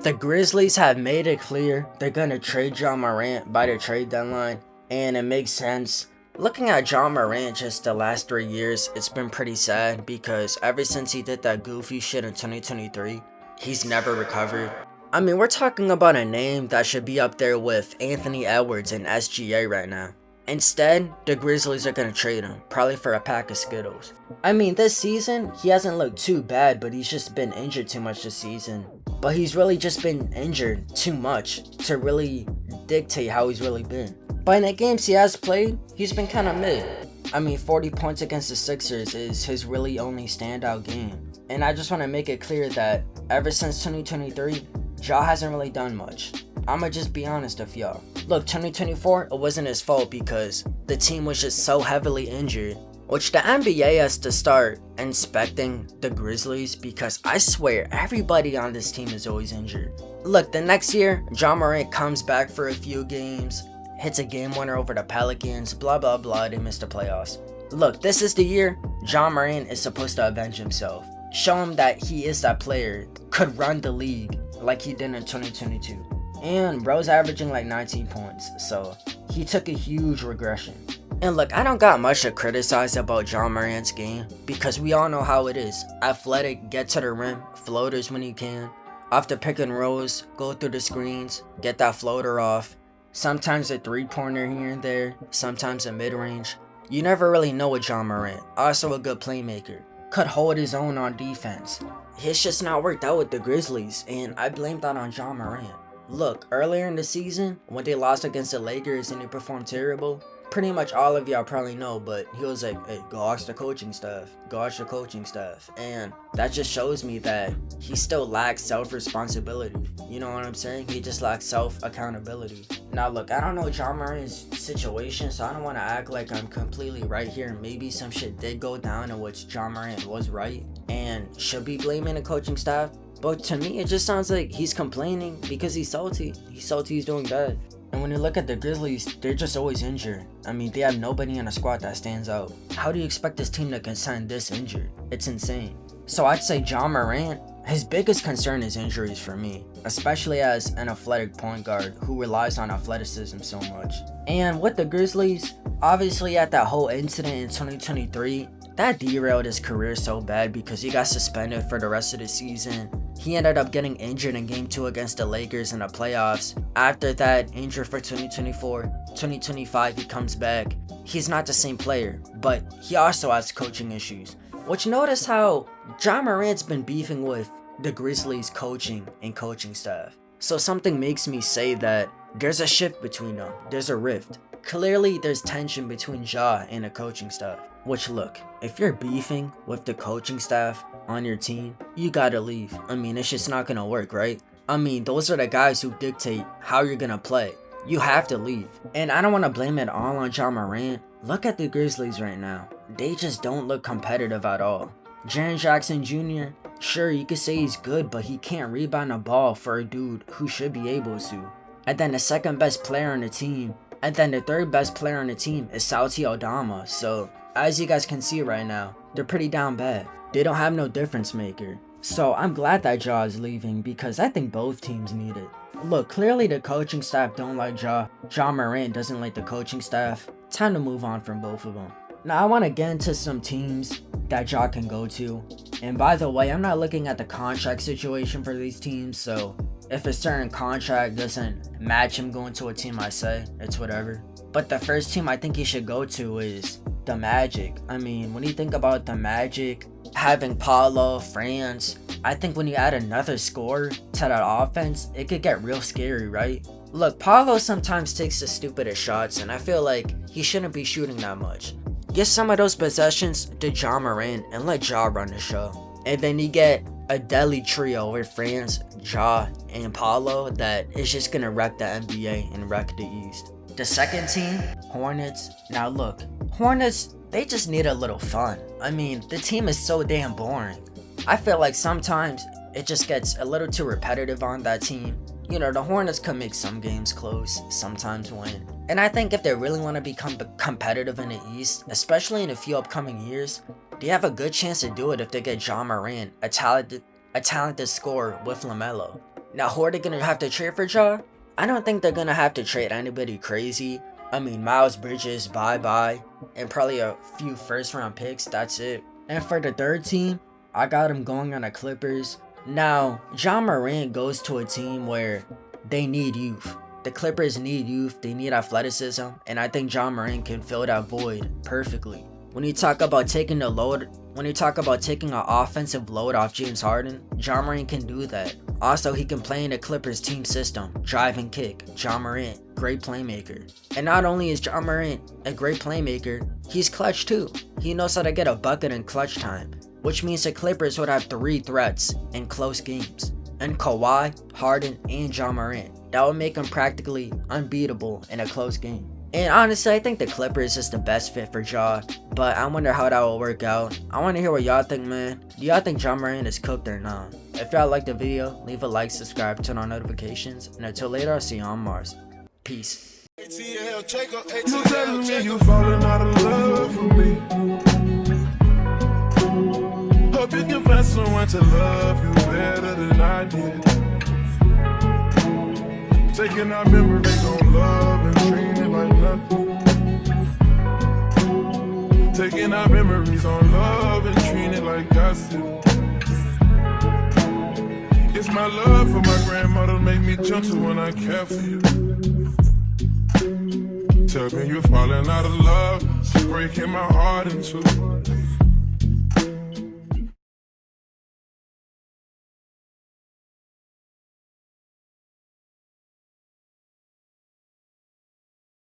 The Grizzlies have made it clear they're gonna trade John Morant by the trade deadline, and it makes sense. Looking at John Morant just the last 3 years, it's been pretty sad because ever since he did that goofy shit in 2023, he's never recovered. I mean, we're talking about a name that should be up there with Anthony Edwards and SGA right now. Instead, the Grizzlies are gonna trade him, probably for a pack of Skittles. I mean, this season, he hasn't looked too bad, but he's just been injured too much this season. But he's really just been injured too much to really dictate how he's really been. But in the games he has played, he's been kind of mid. I mean, 40 points against the Sixers is his really only standout game. And I just want to make it clear that ever since 2023, Ja hasn't really done much. I'ma just be honest with y'all. Look, 2024, it wasn't his fault because the team was just so heavily injured, which the NBA has to start inspecting the Grizzlies because I swear everybody on this team is always injured. Look, the next year, John Morant comes back for a few games, hits a game winner over the Pelicans, blah blah blah, they missed the playoffs. Look, this is the year John Morant is supposed to avenge himself. Show him that he is that player, could run the league like he did in 2022. And bro's averaging like 19 points, so he took a huge regression. And look, I don't got much to criticize about John Morant's game because we all know how it is. Athletic, get to the rim, floaters when you can. Off the pick and rolls, go through the screens, get that floater off. Sometimes a three-pointer here and there, sometimes a mid-range. You never really know with John Morant. Also a good playmaker. Could hold his own on defense. It's just not worked out with the Grizzlies, and I blame that on John Morant. Look, earlier in the season, when they lost against the Lakers and they performed terrible, pretty much all of y'all probably know, but he was like, hey, go ask the coaching staff. Go ask the coaching staff. And that just shows me that he still lacks self-responsibility. You know what I'm saying? He just lacks self-accountability. Now look, I don't know John Morant's situation, so I don't want to act like I'm completely right here. Maybe some shit did go down in which John Morant was right and should be blaming the coaching staff. But to me, it just sounds like he's complaining because he's salty. He's salty he's doing bad. And when you look at the Grizzlies, they're just always injured. I mean, they have nobody in the squad that stands out. How do you expect this team to contend this injured? It's insane. So I'd say John Morant, his biggest concern is injuries for me, especially as an athletic point guard who relies on athleticism so much. And with the Grizzlies, obviously at that whole incident in 2023, that derailed his career so bad because he got suspended for the rest of the season. He ended up getting injured in Game 2 against the Lakers in the playoffs. After that, injured for 2024, 2025 he comes back. He's not the same player, but he also has coaching issues. Which notice how John Morant's been beefing with the Grizzlies coaching and coaching staff. So something makes me say that there's a shift between them. There's a rift. Clearly there's tension between Ja and the coaching staff. Which look, if you're beefing with the coaching staff on your team, you gotta leave. I mean, it's just not gonna work, right? I mean, those are the guys who dictate how you're gonna play. You have to leave. And I don't want to blame it all on John Morant. Look at the Grizzlies right now. They just don't look competitive at all. Jaren Jackson Jr., sure, you could say he's good, but he can't rebound a ball for a dude who should be able to. And then the second best player on the team, and then the third best player on the team is Sauti Aldama. So as you guys can see right now, they're pretty down bad. They don't have no difference maker. So I'm glad that Ja is leaving because I think both teams need it. Look, clearly the coaching staff don't like Ja. John Morant doesn't like the coaching staff. Time to move on from both of them. Now I want to get into some teams that Ja can go to. And by the way, I'm not looking at the contract situation for these teams, so if a certain contract doesn't match him going to a team, I say it's whatever. But the first team I think he should go to is the Magic. I mean, when you think about the Magic having Paulo, Franz, I think when you add another scorer to that offense, it could get real scary, right? Look, Paulo sometimes takes the stupidest shots, and I feel like he shouldn't be shooting that much. Get some of those possessions to John Morant and let Ja run the show. And then you get a deadly trio with Franz, Ja, and Paulo that is just gonna wreck the NBA and wreck the East. The second team, Hornets. Now look, Hornets, they just need a little fun. I mean, the team is so damn boring. I feel like sometimes it just gets a little too repetitive on that team. You know, the Hornets can make some games close, sometimes win. And I think if they really want to become competitive in the East, especially in a few upcoming years, they have a good chance to do it if they get John Morant, a talented scorer with LaMelo. Now, who are they gonna have to trade for Ja? I don't think they're gonna have to trade anybody crazy. I mean, Miles Bridges, bye-bye, and probably a few first-round picks, that's it. And for the third team, I got him going on the Clippers. Now, Ja Morant goes to a team where they need youth. The Clippers need youth, they need athleticism, and I think Ja Morant can fill that void perfectly. When you talk about taking an offensive load off James Harden, Ja Morant can do that. Also, he can play in the Clippers team system, drive and kick. Ja Morant, great playmaker. And not only is Ja Morant a great playmaker, he's clutch too. He knows how to get a bucket in clutch time, which means the Clippers would have 3 threats in close games. And Kawhi, Harden, and Ja Morant. That would make him practically unbeatable in a close game. And honestly, I think the Clippers is the best fit for Ja, but I wonder how that will work out. I want to hear what y'all think, man. Do y'all think Ja Morant is cooked or not? If y'all liked the video, leave a like, subscribe, turn on notifications, and until later, I'll see you on Mars. Peace. You telling me you falling out of love for me. Hope you can find someone to love you better than I did. Taking our memories on love and treating it like nothing. Taking our memories on love and treating it like gossip. It's my love for my grandmother make me gentle when I care for you. Tell me you're falling out of love, she's breaking my heart in two.